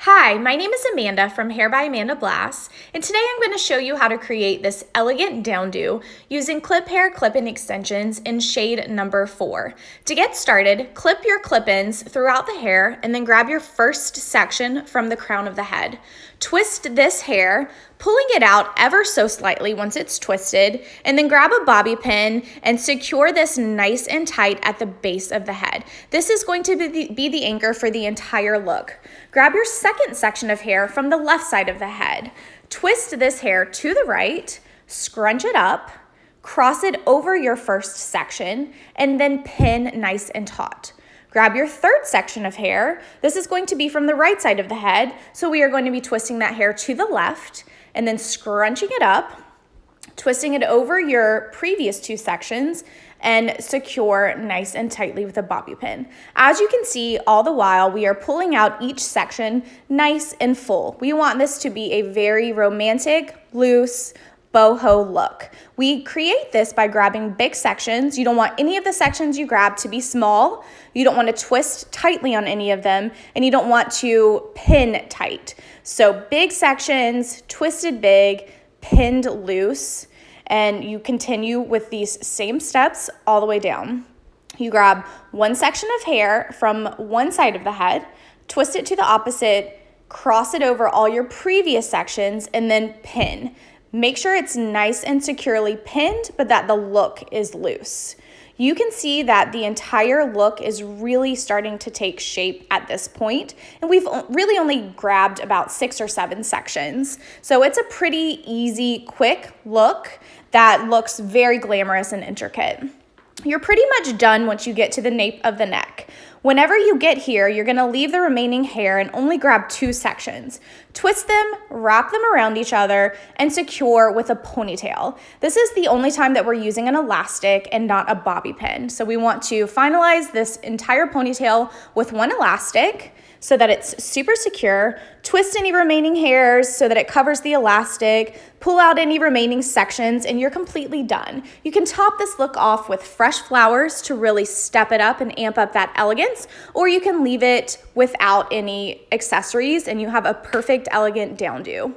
Hi, my name is Amanda from Hair by Amanda Blass, and today I'm going to show you how to create this elegant downdo using ClipHair clip-in extensions in shade number 4. To get started, clip your clip-ins throughout the hair and then grab your first section from the crown of the head. Twist this hair, pulling it out ever so slightly once it's twisted, and then grab a bobby pin and secure this nice and tight at the base of the head. This is going to be the anchor for the entire look. Grab your second section of hair from the left side of the head. Twist this hair to the right, scrunch it up, cross it over your first section, and then pin nice and taut. Grab your third section of hair. This is going to be from the right side of the head, so we are going to be twisting that hair to the left and then scrunching it up, twisting it over your previous two sections, and secure nice and tightly with a bobby pin. As you can see, all the while, we are pulling out each section nice and full. We want this to be a very romantic, loose, boho look. We create this by grabbing big sections. You don't want any of the sections you grab to be small. You don't want to twist tightly on any of them, and you don't want to pin tight. So big sections, twisted big, pinned loose, and you continue with these same steps all the way down. You grab one section of hair from one side of the head, twist it to the opposite, cross it over all your previous sections, and then pin. Make sure it's nice and securely pinned, but that the look is loose. You can see that the entire look is really starting to take shape at this point, and we've really only grabbed about 6 or 7 sections. So it's a pretty easy, quick look that looks very glamorous and intricate. You're pretty much done once you get to the nape of the neck. Whenever you get here, you're gonna leave the remaining hair and only grab 2 sections. Twist them, wrap them around each other, and secure with a ponytail. This is the only time that we're using an elastic and not a bobby pin. So we want to finalize this entire ponytail with one elastic so that it's super secure. Twist any remaining hairs so that it covers the elastic, pull out any remaining sections, and you're completely done. You can top this look off with fresh flowers to really step it up and amp up that elegance, or you can leave it without any accessories and you have a perfect, elegant downdo.